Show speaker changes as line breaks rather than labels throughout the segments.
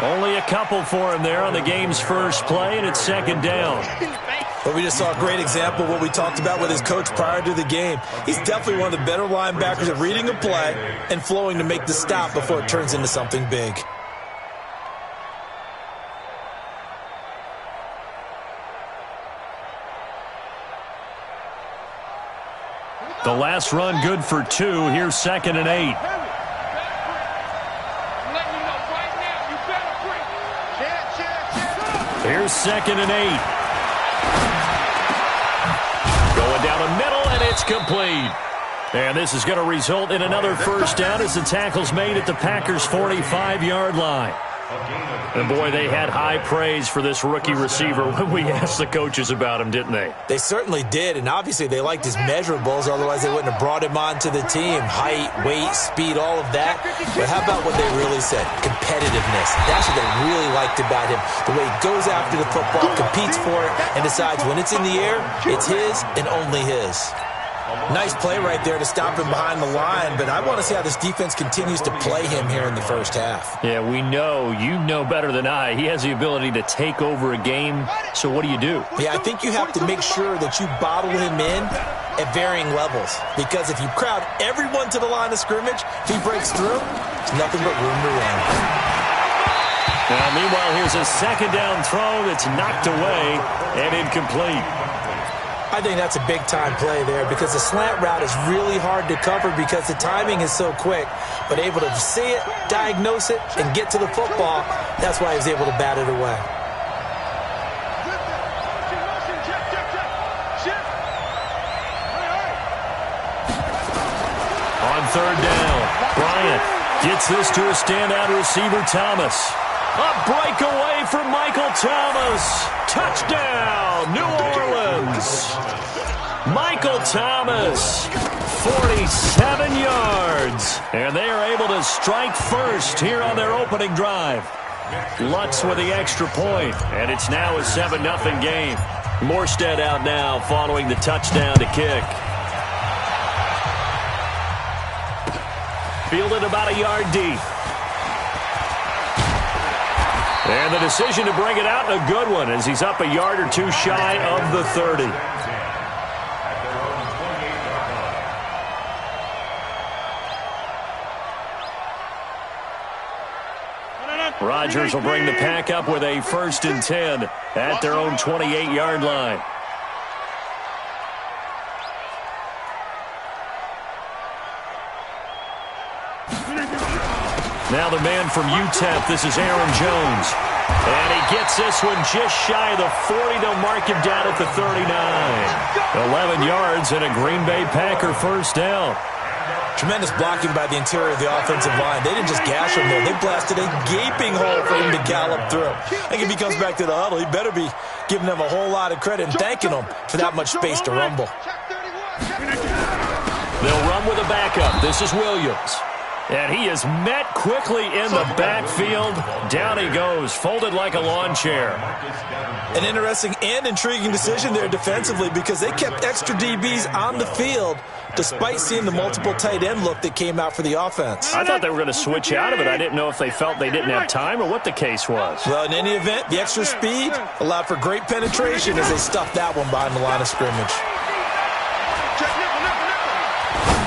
Only a couple for him there on the game's first play, and it's second down.
But we just saw a great example of what we talked about with his coach prior to the game. He's definitely one of the better linebackers at reading a play and flowing to make the stop before it turns into something big.
The last run good for 2. Here's 2nd and 8. Here's 2nd and 8. Going down the middle, and it's complete. And this is going to result in another first down as the tackle's made at the Packers' 45-yard line. And, boy, they had high praise for this rookie receiver when we asked the coaches about him, didn't they?
They certainly did, and obviously they liked his measurables. Otherwise, they wouldn't have brought him onto the team. Height, weight, speed, all of that. But how about what they really said? Competitiveness. That's what they really liked about him. The way he goes after the football, competes for it, and decides when it's in the air, it's his and only his. Nice play right there to stop him behind the line, but I want to see how this defense continues to play him here in the first half.
Yeah, we know. You know better than I. He has the ability to take over a game, so what do you do?
Yeah, I think you have to make sure that you bottle him in at varying levels, because if you crowd everyone to the line of scrimmage, if he breaks through, there's nothing but room to run.
Now, meanwhile, here's a second down throw that's knocked away and incomplete.
I think that's a big-time play there because the slant route is really hard to cover because the timing is so quick. But able to see it, diagnose it, and get to the football, that's why he was able to bat it away.
On third down, Bryant gets this to a standout receiver, Thomas. A breakaway for Michael Thomas. Touchdown, New Orleans. Michael Thomas, 47 yards. And they are able to strike first here on their opening drive. Lutz with the extra point, and it's now a 7-0 game. Morstead out now following the touchdown to kick. Fielded about a yard deep. And the decision to bring it out, a good one, as he's up a yard or two shy of the 30. Rodgers will bring the pack up with a 1st and 10 at their own 28-yard line. Now the man from UTEP, this is Aaron Jones. And he gets this one just shy of the 40. They'll mark him down at the 39. 11 yards and a Green Bay Packer first down.
Tremendous blocking by the interior of the offensive line. They didn't just gash him there. They blasted a gaping hole for him to gallop through. I think if he comes back to the huddle, he better be giving them a whole lot of credit and thanking them for that much space to rumble.
They'll run with a backup. This is Williams. And he is met quickly in the backfield. Down he goes, folded like a lawn chair.
An interesting and intriguing decision there defensively because they kept extra DBs on the field despite seeing the multiple tight end look that came out for the offense.
I thought they were going to switch out of it. I didn't know if they felt they didn't have time or what the case was.
Well, in any event, the extra speed allowed for great penetration as they stuffed that one behind the line of scrimmage.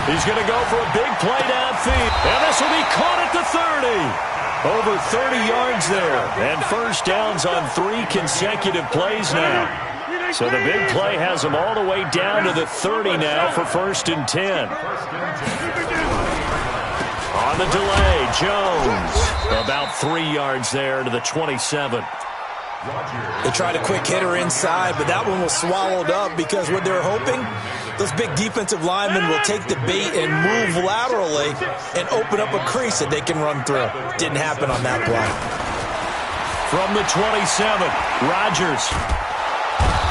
He's going to go for a big play downfield. And this will be caught at the 30. Over 30 yards there. And first downs on 3 consecutive plays now. So the big play has them all the way down to the 30 now for 1st and 10. On the delay, Jones. About 3 yards there to the 27.
They tried a quick hitter inside, but that one was swallowed up because what they're hoping, those big defensive linemen will take the bait and move laterally and open up a crease that they can run through. Didn't happen on that play.
From the 27, Rodgers.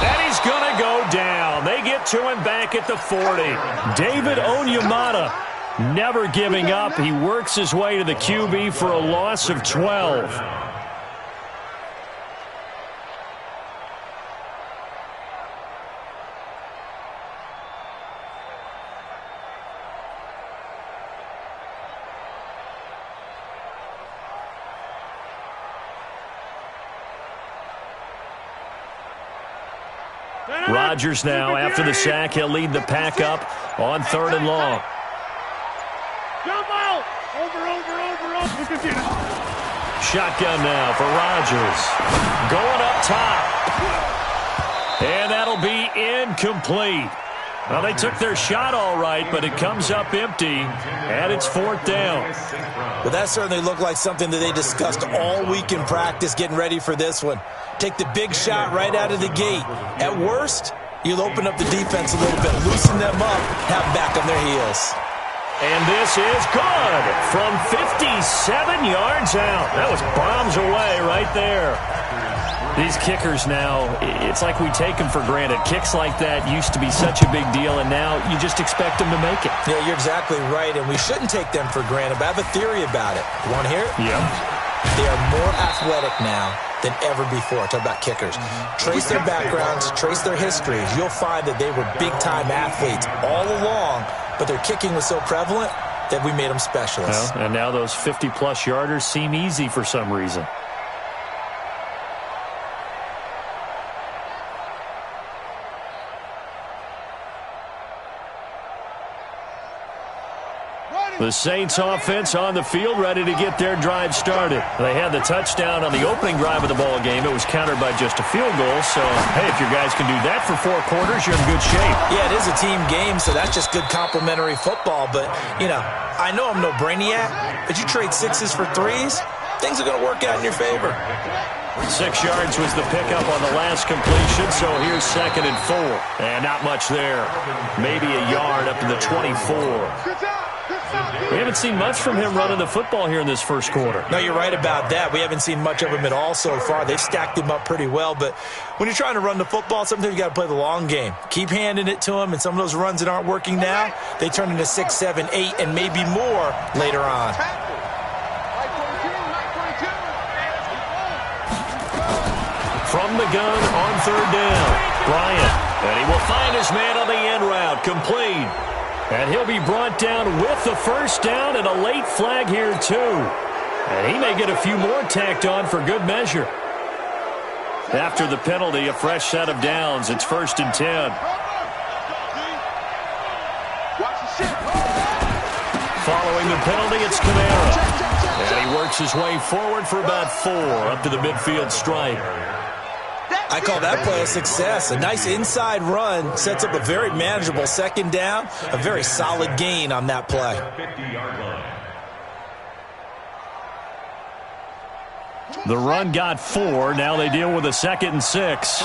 And he's going to go down. They get to him back at the 40. David Onyemata never giving up. He works his way to the QB for a loss of 12. Rodgers now, after the sack, he'll lead the pack up on 3rd and long.
Jump out! Over.
Shotgun now for Rodgers. Going up top. And that'll be incomplete. Well, they took their shot all right, but it comes up empty, and it's 4th down.
Well, that certainly looked like something that they discussed all week in practice getting ready for this one. Take the big shot right out of the gate. At worst, you'll open up the defense a little bit, loosen them up, have them back on their heels.
And this is good from 57 yards out. That was bombs away right there. These kickers now, it's like we take them for granted. Kicks like that used to be such a big deal, and now you just expect them to make it.
Yeah, you're exactly right, and we shouldn't take them for granted, but I have a theory about it. You want to hear it?
Yeah.
They are more athletic now than ever before. Talk about kickers. Trace their backgrounds, trace their histories. You'll find that they were big-time athletes all along, but their kicking was so prevalent that we made them specialists.
Well, and now those 50-plus yarders seem easy for some reason. The Saints offense on the field, ready to get their drive started. They had the touchdown on the opening drive of the ball game. It was countered by just a field goal. So, hey, if your guys can do that for 4 quarters, you're in good shape.
Yeah, it is a team game, so that's just good complimentary football. But, you know, I know I'm no brainiac, but you trade 6s for 3s, things are going to work out in your favor.
6 yards was the pickup on the last completion, so here's 2nd and 4. And not much there. Maybe a yard up to the 24. We haven't seen much from him running the football here in this first quarter.
No, you're right about that. We haven't seen much of him at all so far. They've stacked him up pretty well, but when you're trying to run the football, sometimes you got to play the long game. Keep handing it to him, and some of those runs that aren't working now, they turn into 6, 7, 8, and maybe more later on.
From the gun on 3rd down, Bryant, and he will find his man on the end route, complete. And he'll be brought down with the first down and a late flag here, too. And he may get a few more tacked on for good measure. After the penalty, a fresh set of downs. It's 1st and 10. Following the penalty, it's Kamara. And he works his way forward for about 4 up to the midfield stripe.
I call that play a success. A nice inside run sets up a very manageable 2nd down, a very solid gain on that play.
The run got 4. Now they deal with a 2nd and 6.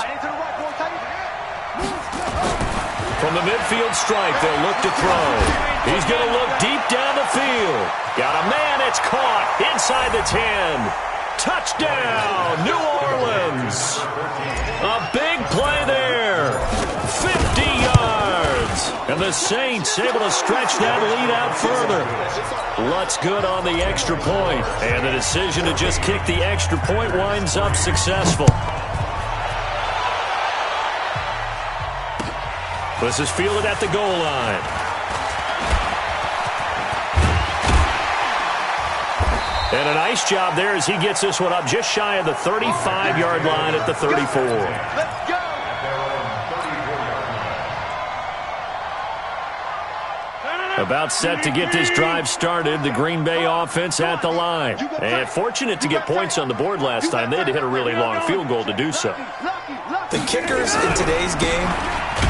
From the midfield stripe, they'll look to throw. He's going to look deep down the field. Got a man. It's caught inside the 10. Touchdown, New Orleans. A big play there. 50 yards. And the Saints able to stretch that lead out further. Lutz good on the extra point. And the decision to just kick the extra point winds up successful. This is fielded at the goal line. And a nice job there as he gets this one up just shy of the 35-yard line at the 34.
Let's go.
About set to get this drive started, the Green Bay offense at the line. And fortunate to get points on the board last time. They had to hit a really long field goal to do so.
The kickers in today's game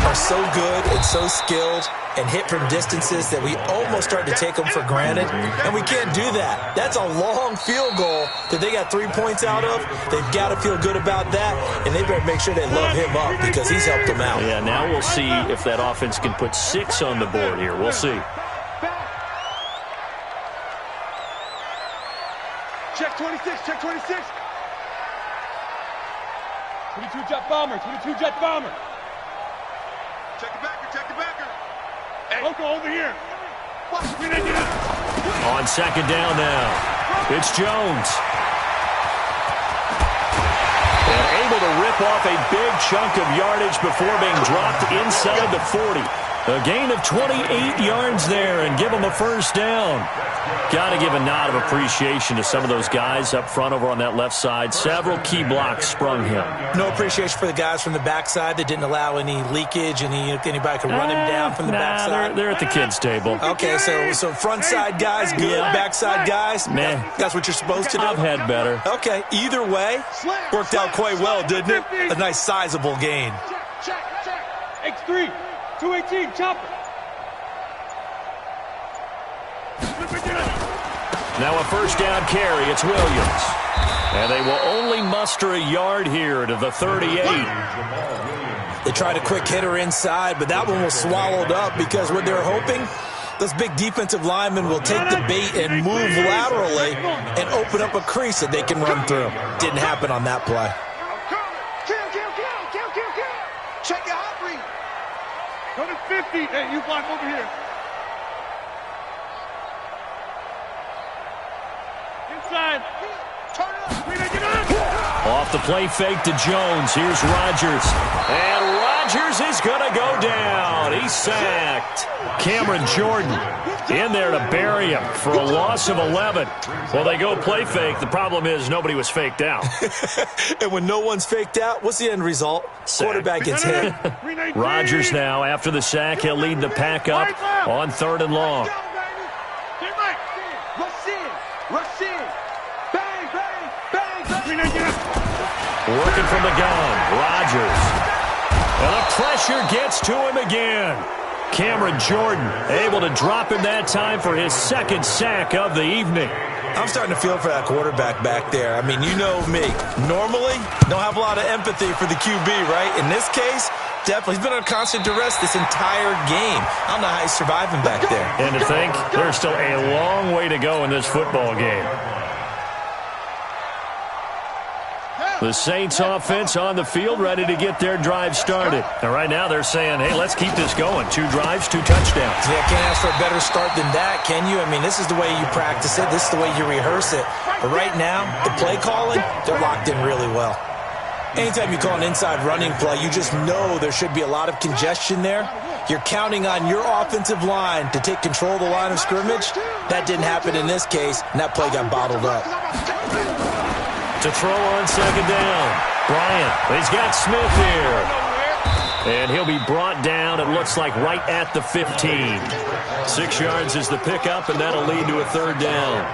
are so good and so skilled and hit from distances that we almost start to take them for granted, and we can't do that. That's a long field goal that they got 3 points out of. They've got to feel good about that, and they better make sure they love him up because he's helped them out.
Yeah, now we'll see if that offense can put 6 on the board here. We'll see.
Check 26, check 26. 22 jet bomber, 22 jet bomber. Check the backer, check the backer. Hey, Uncle, over here.
On 2nd down now, it's Jones. And able to rip off a big chunk of yardage before being dropped inside the 40. A gain of 28 yards there and give them a first down. Got to give a nod of appreciation to some of those guys up front over on that left side. Several key blocks sprung him.
No appreciation for the guys from the backside that didn't allow any leakage, anybody could run him down from the backside.
They're at the kids' table.
Okay, so front side guys good, backside guys,
man,
that's what you're supposed to do?
I've had better.
Okay, either way, worked out quite well, didn't it? A nice sizable gain.
Check. X3, 218, chopper.
Now a first down carry. It's Williams. And they will only muster a yard here to the 38.
They tried a quick hitter inside, but that one was swallowed up because what they're hoping, those big defensive linemen will take the bait and move laterally and open up a crease that they can run through. Didn't happen on that play.
Kill. Check your hot read. Go to 50. Hey, you block over here. Inside. Turn up.
Off the play fake to Jones. Here's Rodgers. And Rodgers is going to go down. He's sacked. Cameron Jordan in there to bury him for a loss of 11. Well, they go play fake. The problem is nobody was faked out.
And when no one's faked out, what's the end result?
Sack.
Quarterback gets hit.
Rodgers now, after the sack, he'll lead the pack up on 3rd and long.
Rush in. Bang.
Working from the gun, Rodgers. And the pressure gets to him again. Cameron Jordan able to drop him that time for his 2nd sack of the evening.
I'm starting to feel for that quarterback back there. I mean, you know me. Normally, don't have a lot of empathy for the QB, right? In this case, definitely. He's been under constant duress this entire game. I don't know how he's surviving back there.
And to think, there's still a long way to go in this football game. The Saints offense on the field, ready to get their drive started. And right now they're saying, hey, let's keep this going. 2 drives, 2 touchdowns.
Yeah, can't ask for a better start than that, can you? I mean, this is the way you practice it. This is the way you rehearse it. But right now, the play calling, they're locked in really well. Anytime you call an inside running play, you just know there should be a lot of congestion there. You're counting on your offensive line to take control of the line of scrimmage. That didn't happen in this case, and that play got bottled up.
To throw on 2nd down. Bryant, he's got Smith here. And he'll be brought down, it looks like, right at the 15. 6 yards is the pickup, and that'll lead to a 3rd down.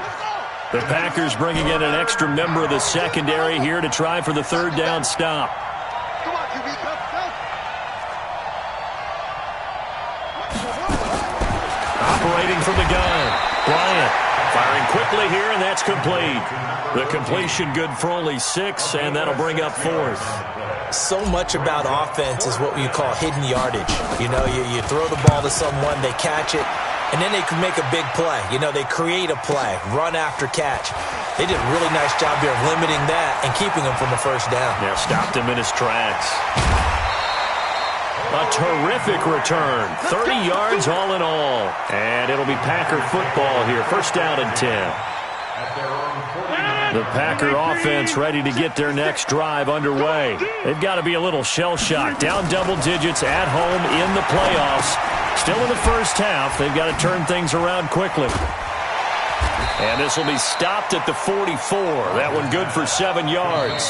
The Packers bringing in an extra member of the secondary here to try for the 3rd down stop. Operating from the gun. Bryant firing quickly here, and that's complete. The completion good for only 6, and that'll bring up 4th.
So much about offense is what you call hidden yardage. You know, you throw the ball to someone, they catch it, and then they can make a big play. You know, they create a play, run after catch. They did a really nice job here of limiting that and keeping him from the 1st down.
Yeah, stopped him in his tracks. A terrific return. 30 yards all in all. And it'll be Packer football here. 1st down and 10. The Packer offense ready to get their next drive underway. They've got to be a little shell-shocked. Down double digits at home in the playoffs. Still in the 1st half. They've got to turn things around quickly. And this will be stopped at the 44. That one good for 7 yards.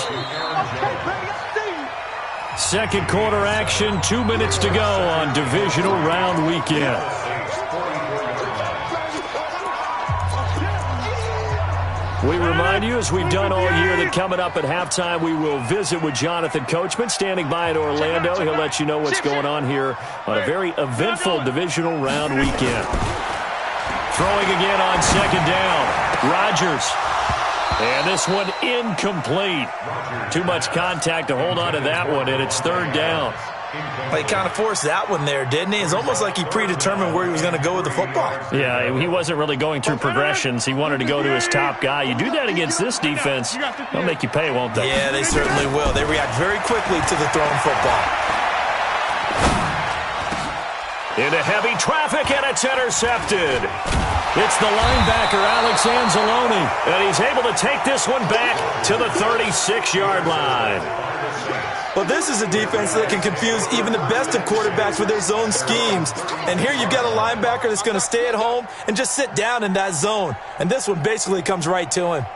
2nd quarter action, 2 minutes to go on divisional round weekend. We remind you, as we've done all year, that coming up at halftime, we will visit with Jonathan Coachman, standing by in Orlando. He'll let you know what's going on here on a very eventful divisional round weekend. Throwing again on 2nd down. Rodgers. And this one incomplete. Too much contact to hold on to that one, and it's 3rd down.
He kind of forced that one there, didn't he? It's almost like he predetermined where he was going to go with the football.
Yeah, he wasn't really going through progressions. He wanted to go to his top guy. You do that against this defense, they'll make you pay, won't they?
Yeah, they certainly will. They react very quickly to the thrown football.
Into heavy traffic, and it's intercepted. It's the linebacker, Alex Anzalone, and he's able to take this one back to the 36-yard line.
Well, this is a defense that can confuse even the best of quarterbacks with their zone schemes. And here you've got a linebacker that's going to stay at home and just sit down in that zone. And this one basically comes right to him.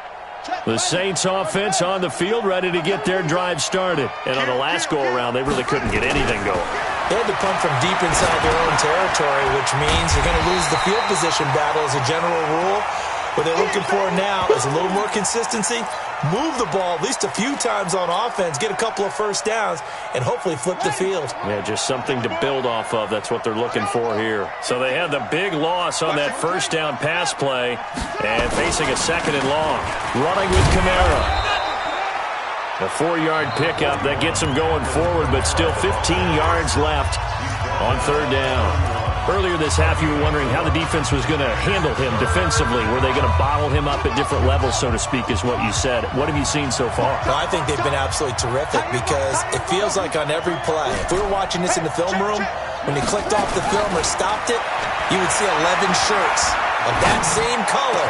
The Saints offense on the field ready to get their drive started. And on the last go-around, they really couldn't get anything going.
They had to punt from deep inside their own territory, which means you're going to lose the field position battle as a general rule. What they're looking for now is a little more consistency, move the ball at least a few times on offense, get a couple of first downs, and hopefully flip the field.
Yeah, just something to build off of. That's what they're looking for here. So they had the big loss on that first down pass play and facing a second and long. Running with Kamara. A 4-yard pickup that gets him going forward, but still 15 yards left on third down. Earlier this half, you were wondering how the defense was going to handle him defensively. Were they going to bottle him up at different levels, so to speak, is what you said. What have you seen so far?
Well, I think they've been absolutely terrific because it feels like on every play, if we were watching this in the film room, when you clicked off the film or stopped it, you would see 11 shirts of that same color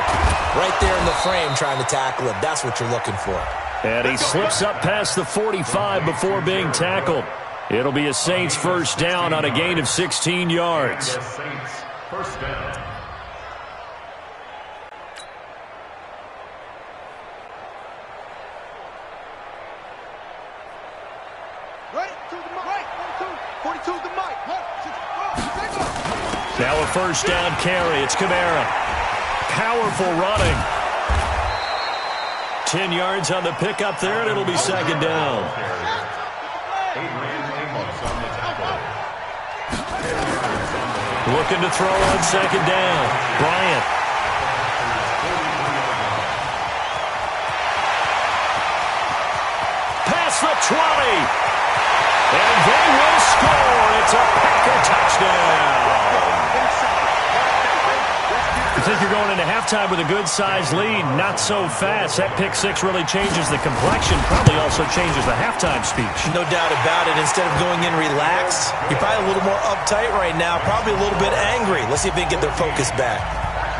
right there in the frame trying to tackle him. That's what you're looking for.
And he slips up past the 45 before being tackled. It'll be a Saints first down on a gain of 16 yards.
Saints first down.
Now a first down carry. It's Kamara. Powerful running. 10 yards on the pickup there, and it'll be second down. Looking to throw on second down. Bryant. Past the 20. And they will score. It's a Packer touchdown. You think you're going into halftime with a good-sized lead. Not so fast. That pick six really changes the complexion. Probably also changes the halftime speech.
No doubt about it. Instead of going in relaxed, you're probably a little more uptight right now. Probably a little bit angry. Let's see if they can get their focus back.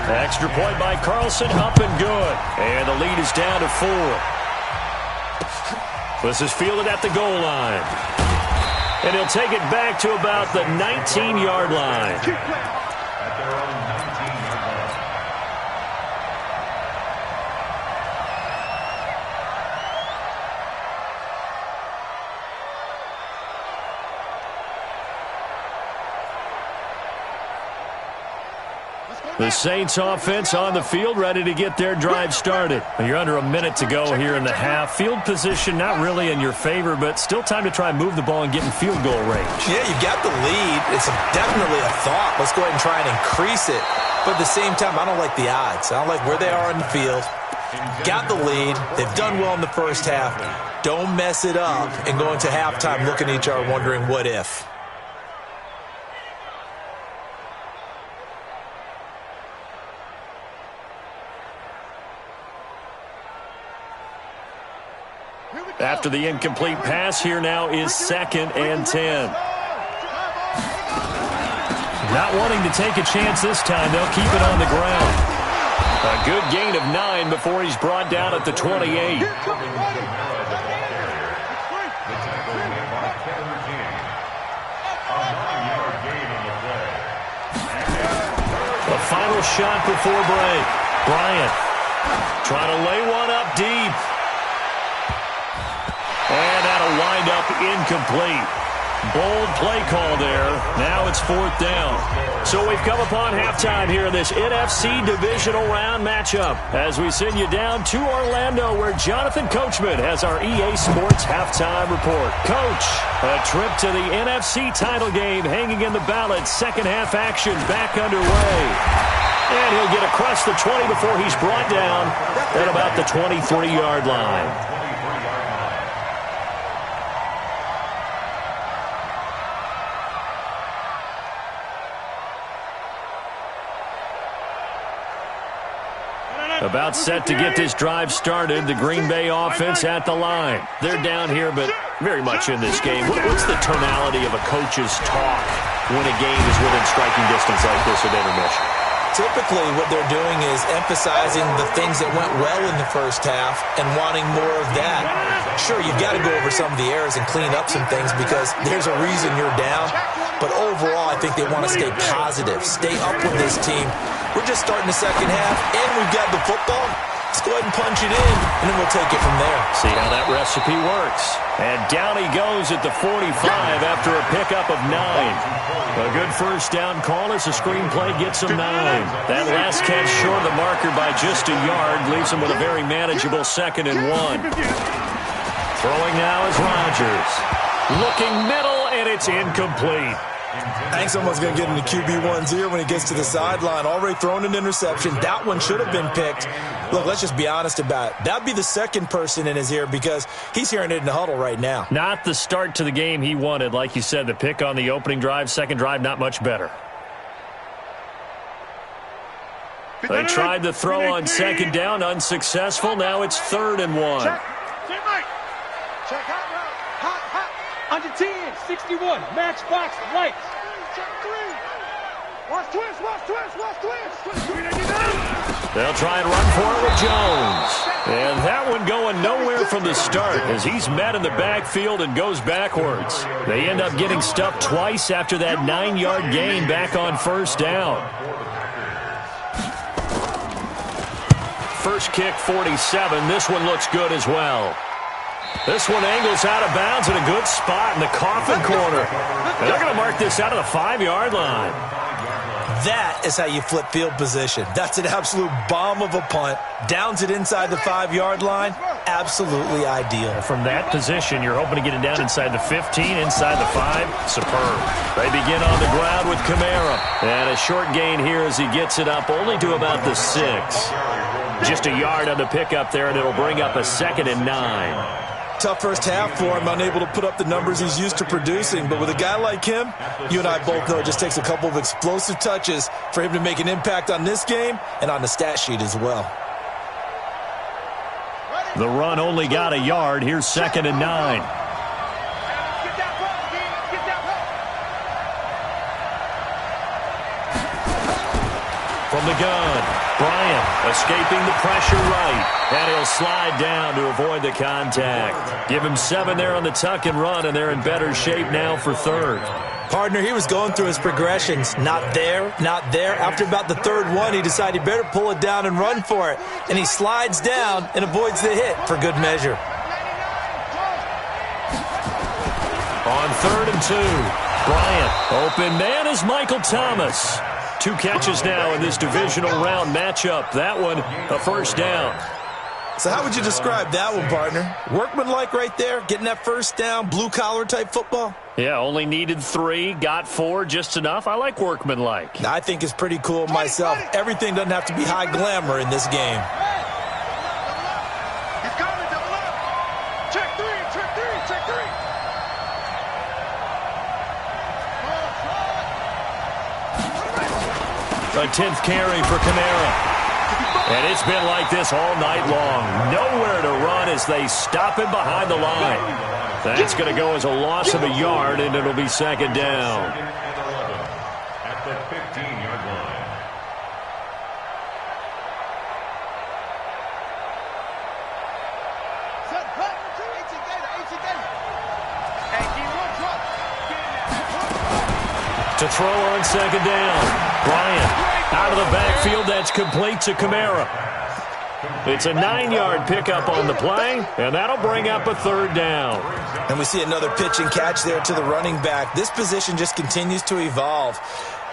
Extra point by Carlson. Up and good. And the lead is down to 4. This is fielded at the goal line. And he'll take it back to about the 19-yard line. The Saints offense on the field ready to get their drive started. You're under a minute to go here in the half. Field position not really in your favor, but still time to try and move the ball and get in field goal range.
Yeah, you got the lead. It's definitely a thought. Let's go ahead and try and increase it. But at the same time, I don't like the odds. I don't like where they are in the field. Got the lead. They've done well in the first half. Don't mess it up and go into halftime looking at each other wondering what if.
After the incomplete pass, here now is second and 10. Not wanting to take a chance this time, they'll keep it on the ground. A good gain of 9 before he's brought down at the 28. The final shot before break. Bryant trying to lay one up deep. And that'll wind up incomplete. Bold play call there. Now it's fourth down. So we've come upon halftime here in this NFC divisional round matchup as we send you down to Orlando where Jonathan Coachman has our EA Sports halftime report. Coach, a trip to the NFC title game hanging in the balance. Second half action back underway. And he'll get across the 20 before he's brought down at about the 23-yard line. About set to get this drive started. The Green Bay offense at the line. They're down here, but very much in this game. What's the tonality of a coach's talk when a game is within striking distance like this at intermission?
Typically, what they're doing is emphasizing the things that went well in the first half and wanting more of that. Sure, you've got to go over some of the errors and clean up some things because there's a reason you're down. But overall, I think they want to stay positive, stay up with this team. We're just starting the second half, and we've got the football. Let's go ahead and punch it in, and then we'll take it from there.
See how that recipe works. And down he goes at the 45 after a pickup of 9. A good first down call as the screenplay gets him 9. That last catch short of the marker by just a yard leaves him with a very manageable 2nd and 1. Throwing now is Rodgers. Looking middle, and it's incomplete.
I think someone's going to get into QB1's ear when he gets to the sideline. Already thrown an interception. That one should have been picked. Look, let's just be honest about it. That'd be the second person in his ear because he's hearing it in the huddle right now.
Not the start to the game he wanted. Like you said, the pick on the opening drive, second drive, not much better. They tried to throw on second down, unsuccessful. Now it's 3rd and 1.
Check. Check hot route. Hot. Under 10, 61. Match box, lights. Check 3. Watch twist.
They'll try and run for it with Jones. And that one going nowhere from the start as he's met in the backfield and goes backwards. They end up getting stuffed twice after that 9-yard gain back on first down. First kick, 47. This one looks good as well. This one angles out of bounds in a good spot in the coffin corner. And they're going to mark this out of the 5-yard line.
That is how you flip field position. That's an absolute bomb of a punt. Downs it inside the 5-yard line. Absolutely ideal.
From that position, you're hoping to get it down inside the 15, inside the 5. Superb. They begin on the ground with Kamara. And a short gain here as he gets it up only to about the 6. Just a yard on the pickup there, and it'll bring up a 2nd and 9.
Tough first half for him, unable to put up the numbers he's used to producing. But with a guy like him, you and I both know it just takes a couple of explosive touches for him to make an impact on this game and on the stat sheet as well.
The run only got a yard. Here's 2nd and 9. From the gun, Bryant escaping the pressure right. And he'll slide down to avoid the contact. Give him 7 there on the tuck and run, and they're in better shape now for 3rd.
Partner, he was going through his progressions. Not there, not there. After about the 3rd one, he decided he better pull it down and run for it. And he slides down and avoids the hit for good measure.
On 3rd and 2, Bryant. Open man is Michael Thomas. 2 catches now in this divisional round matchup. That one, a first down.
So how would you describe that one, partner? Workmanlike right there, getting that first down, blue-collar type football?
Yeah, only needed 3, got 4, just enough. I like workmanlike.
I think it's pretty cool myself. Everything doesn't have to be high glamour in this game.
He's coming, double up. Check 3.
A 10th carry for Kamara. And it's been like this all night long. Nowhere to run as they stop him behind the line. That's going to go as a loss of a yard, and it'll be 2nd down.
At the 15-yard line.
To throw on 2nd down. Bryant out of the backfield. That's complete to Kamara. It's a 9-yard pickup on the play, and that'll bring up a 3rd down.
And we see another pitch and catch there to the running back. This position just continues to evolve.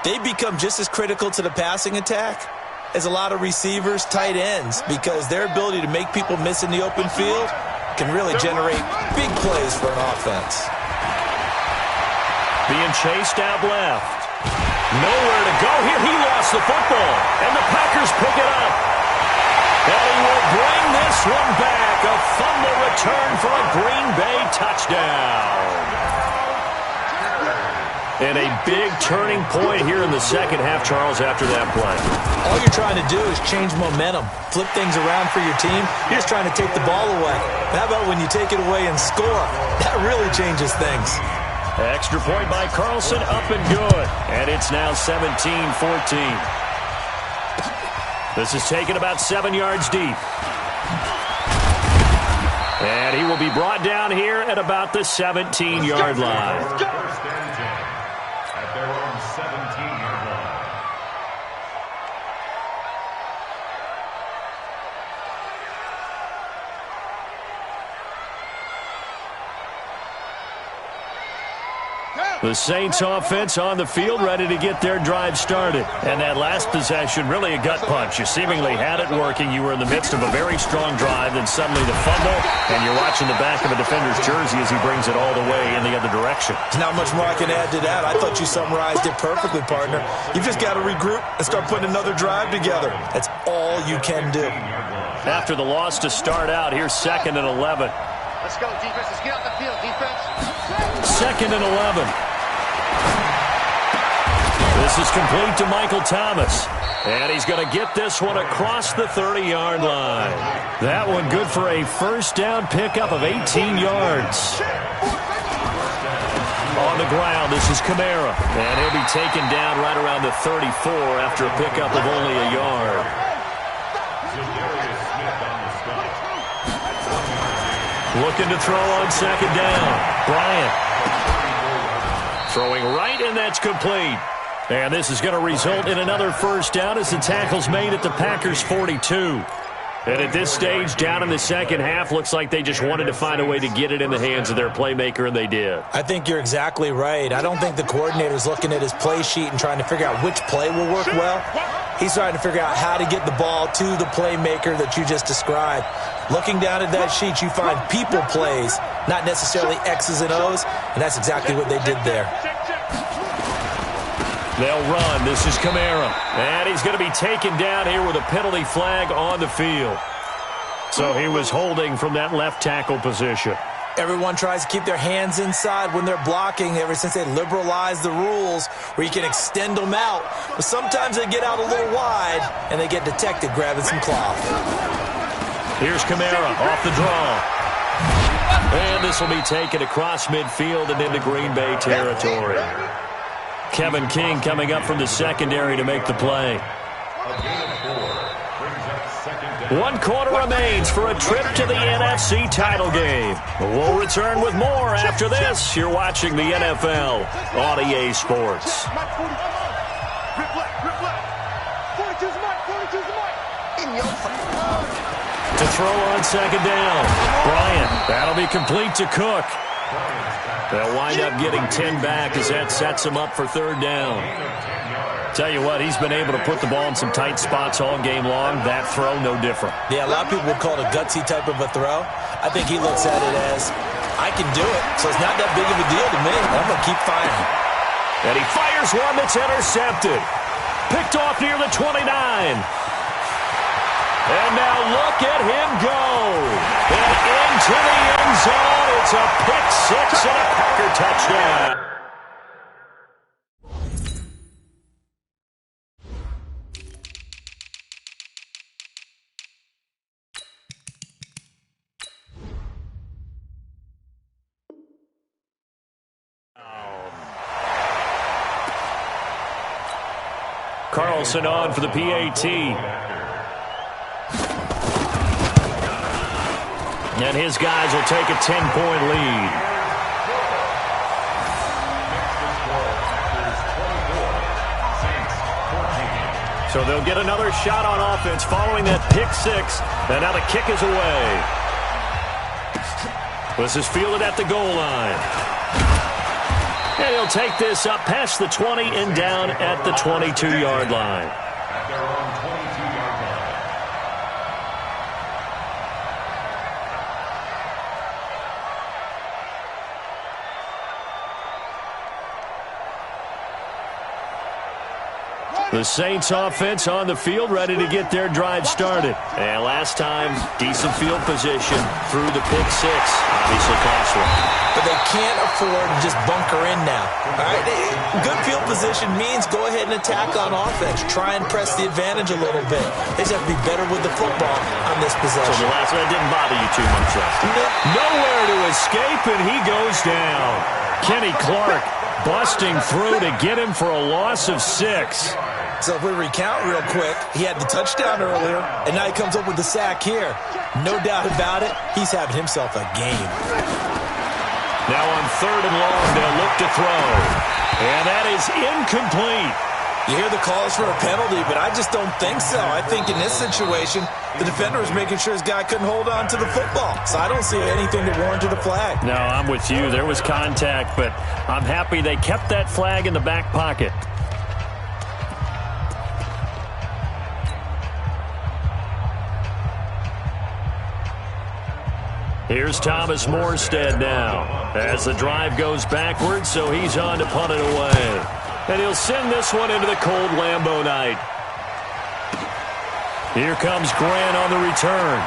They become just as critical to the passing attack as a lot of receivers, tight ends, because their ability to make people miss in the open field can really generate big plays for an offense.
Being chased out left. Nowhere to go here. He lost the football, and the Packers pick it up. And he will bring this one back. A fumble return for a Green Bay touchdown. And a big turning point here in the second half, Charles, after that play.
All you're trying to do is change momentum, flip things around for your team. You're just trying to take the ball away. How about when you take it away and score? That really changes things.
Extra point by Carlson, up and good. And it's now 17-14. This is taken about 7 yards deep. And he will be brought down here at about the 17-yard line.
First and 10 at their own 17-yard line.
The Saints offense on the field, ready to get their drive started. And that last possession, really a gut punch. You seemingly had it working. You were in the midst of a very strong drive, then suddenly the fumble, and you're watching the back of a defender's jersey as he brings it all the way in the other direction.
There's not much more I can add to that. I thought you summarized it perfectly, partner. You've just got to regroup and start putting another drive together. That's all you can do.
After the loss to start out, here's 2nd and 11.
Let's go, defense. Let's get out the field, defense.
2nd and 11. This is complete to Michael Thomas. And he's going to get this one across the 30-yard line. That one good for a first down pickup of 18 yards. On the ground, this is Kamara. And he'll be taken down right around the 34 after a pickup of only a yard. Looking to throw on 2nd down. Bryant. Throwing right, and that's complete. And this is going to result in another first down as the tackle's made at the Packers' 42. And at this stage, down in the second half, looks like they just wanted to find a way to get it in the hands of their playmaker, and they did.
I think you're exactly right. I don't think the coordinator's looking at his play sheet and trying to figure out which play will work well. He's trying to figure out how to get the ball to the playmaker that you just described. Looking down at that sheet, you find people plays, not necessarily X's and O's, and that's exactly what they did there.
They'll run. This is Kamara. And he's going to be taken down here with a penalty flag on the field. So he was holding from that left tackle position.
Everyone tries to keep their hands inside when they're blocking ever since they liberalized the rules where you can extend them out. But sometimes they get out a little wide and they get detected grabbing some cloth.
Here's Kamara off the draw. And this will be taken across midfield and into Green Bay territory. Kevin King coming up from the secondary to make the play. 1 quarter remains for a trip to the NFC title game. We'll return with more after this. You're watching the NFL on EA Sports. To throw on 2nd down. Bryant. That'll be complete to Cook. They'll wind up getting 10 back as that sets him up for 3rd down. Tell you what, he's been able to put the ball in some tight spots all game long. That throw, no different.
Yeah, a lot of people would call it a gutsy type of a throw. I think he looks at it as, I can do it, so it's not that big of a deal to me. I'm going to keep firing.
And he fires one that's intercepted. Picked off near the 29. And now look at him go. And into the end zone. It's a pick 6 and a Packer touchdown. Carlson on for the PAT. And his guys will take a 10-point lead. So they'll get another shot on offense following that pick 6. And now the kick is away. This is fielded at the goal line. And he'll take this up past the 20 and down at the 22-yard line.
At their own 22-yard line.
The Saints offense on the field, ready to get their drive started. And last time, decent field position through the pick 6. Obviously cost one.
But they can't afford to just bunker in now. All right? Good field position means go ahead and attack on offense. Try and press the advantage a little bit. They just have to be better with the football on this possession.
So the last one didn't bother you too much, Justin. Nowhere to escape, and he goes down. Kenny Clark busting through to get him for a loss of 6.
So if we recount real quick, he had the touchdown earlier, and now he comes up with the sack here. No doubt about it, he's having himself a game.
Now on 3rd and long, they'll look to throw. And that is incomplete.
You hear the calls for a penalty, but I just don't think so. I think in this situation, the defender was making sure his guy couldn't hold on to the football. So I don't see anything to warrant the flag.
No, I'm with you. There was contact, but I'm happy they kept that flag in the back pocket. Here's Thomas Morstead now as the drive goes backwards, so he's on to punt it away. And he'll send this one into the cold Lambeau night. Here comes Grant on the return.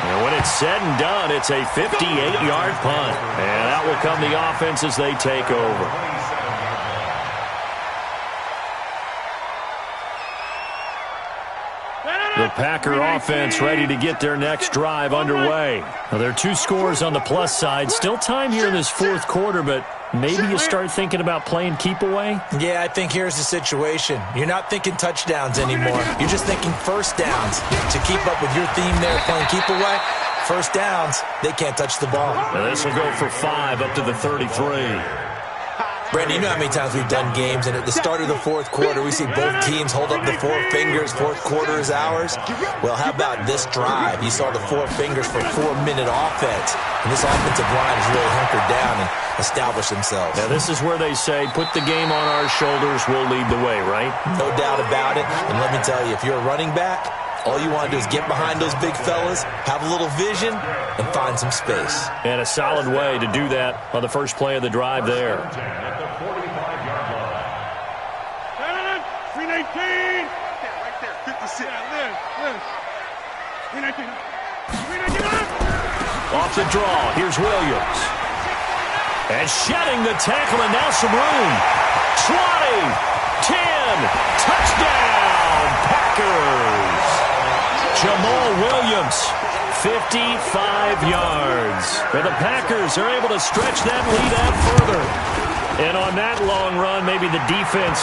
And when it's said and done, it's a 58-yard punt. And that will come the offense as they take over. The Packer offense ready to get their next drive underway. Now, there are 2 scores on the plus side. Still time here in this 4th quarter, but maybe you start thinking about playing keep away?
Yeah, I think here's the situation. You're not thinking touchdowns anymore. You're just thinking first downs. To keep up with your theme there, playing keep away, first downs, they can't touch the ball.
Now this will go for 5 up to the 33.
Brandon, you know how many times we've done games, and at the start of the 4th quarter, we see both teams hold up the 4 fingers, 4th quarter is ours. Well, how about this drive? You saw the 4 fingers for 4-minute offense, and this offensive line has really hunkered down and established themselves.
Now, this is where they say, put the game on our shoulders, we'll lead the way, right?
No doubt about it, and let me tell you, if you're a running back, all you want to do is get behind those big fellas, have a little vision, and find some space.
And a solid way to do that on the first play of the drive there.
319! Right there, 56. Yeah, 319. 319!
Off the draw, here's Williams. And shedding the tackle, and now some room. 20, 10, touchdown, Packers. Jamal Williams, 55 yards. And the Packers are able to stretch that lead out further. And on that long run, maybe the defense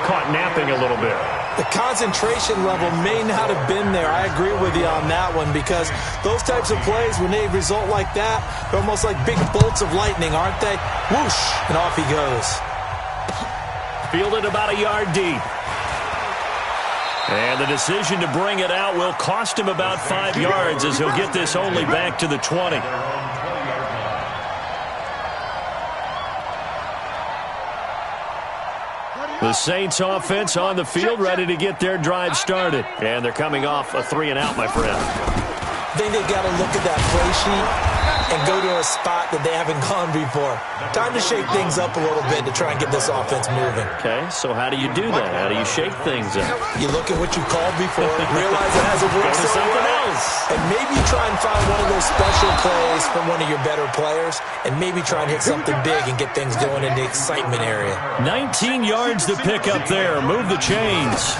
caught napping a little bit.
The concentration level may not have been there. I agree with you on that one, because those types of plays, when they result like that, they're almost like big bolts of lightning, aren't they? Whoosh, and off he goes.
Fielded about a yard deep. And the decision to bring it out will cost him about 5 yards, as he'll get this only back to the 20. The Saints offense on the field, ready to get their drive started. And they're coming off a 3-and-out, my friend.
I think they've got to look at that play sheet and go to a spot that they haven't gone before. Time to shake things up a little bit to try and get this offense moving.
Okay, so how do you do that? How do you shake things up?
You look at what you called before, realize it hasn't worked so
something
well,
else.
and maybe try and find one of those special plays from one of your better players, and maybe try and hit something big and get things going in the excitement area.
19 yards to pick up there. Move the chains.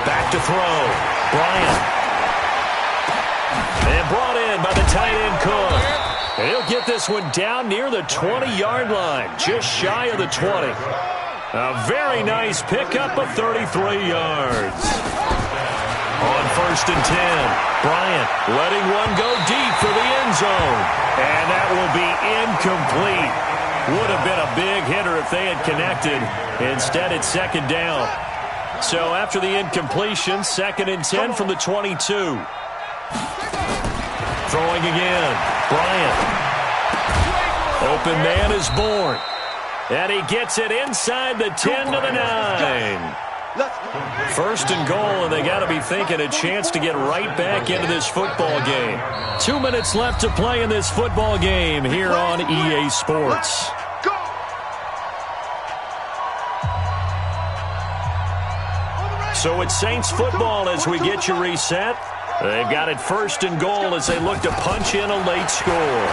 Back to throw. Bryant. And brought in by the tight end Cook. And he'll get this one down near the 20-yard line, just shy of the 20. A very nice pickup of 33 yards. On 1st and 10, Bryant letting one go deep for the end zone. And that will be incomplete. Would have been a big hitter if they had connected. Instead, it's 2nd down. So after the incompletion, 2nd and 10 from the 22. Throwing again. Bryant. Open man is born. And he gets it inside the 10 to the 9. 1st and goal, and they got to be thinking a chance to get right back into this football game. 2 minutes left to play in this football game here on EA Sports. So it's Saints football as we get you reset. They've got it 1st and goal as they look to punch in a late score.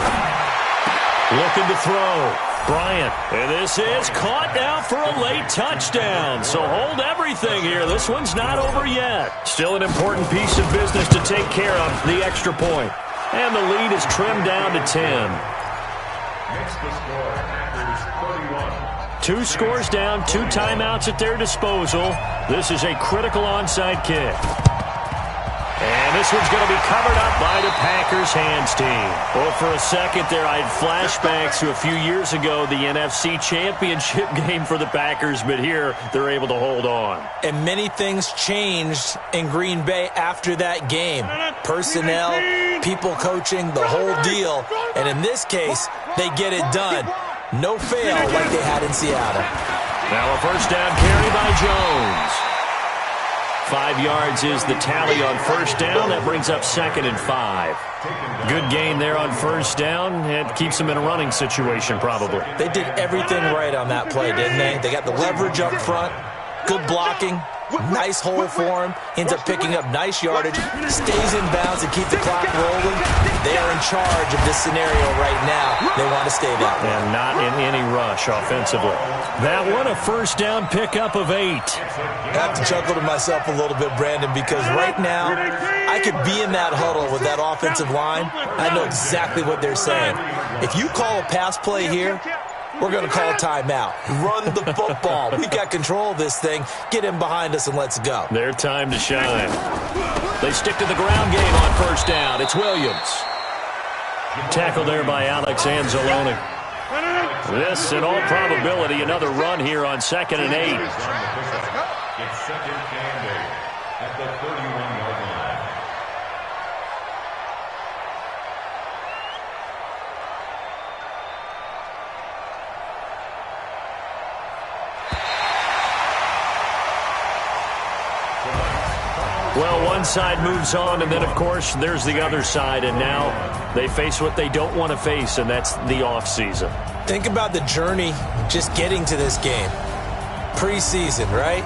Looking to throw. Bryant. And this is caught now for a late touchdown. So hold everything here. This one's not over yet. Still an important piece of business to take care of, the extra point. And the lead is trimmed down to 10.
Next to score, Packers
2 scores down, 2 timeouts at their disposal. This is a critical onside kick. And this one's going to be covered up by the Packers hands team. Well, for a second there, I had flashbacks to a few years ago, the NFC Championship game for the Packers, but here they're able to hold on.
And many things changed in Green Bay after that game. Personnel, people coaching, the whole deal. And in this case, they get it done. No fail like they had in Seattle.
Now a first down carry by Jones. 5 yards is the tally on first down. That brings up 2nd and 5. Good gain there on first down. It keeps them in a running situation probably.
They did everything right on that play, didn't they? They got the leverage up front, good blocking, nice hole for him, ends up picking up nice yardage, stays in bounds and keep the clock rolling. They are in charge of this scenario right now. They want to stay that way.
And not in any rush offensively. That one a first down pickup of 8.
I have to chuckle to myself a little bit, Brandon, because right now I could be in that huddle with that offensive line. I know exactly what they're saying. If you call a pass play here, we're going to call a timeout. Run the football. We've got control of this thing. Get in behind us and let's go.
Their time to shine. They stick to the ground game on first down. It's Williams. Tackle there by Alex Anzalone. This, in all probability, another run here on 2nd and 8.
It's 2nd and 8 at the 31-yard line.
Well, one side moves on, and then, of course, there's the other side, and now they face what they don't want to face, and that's the offseason.
Think about the journey just getting to this game. Preseason, right?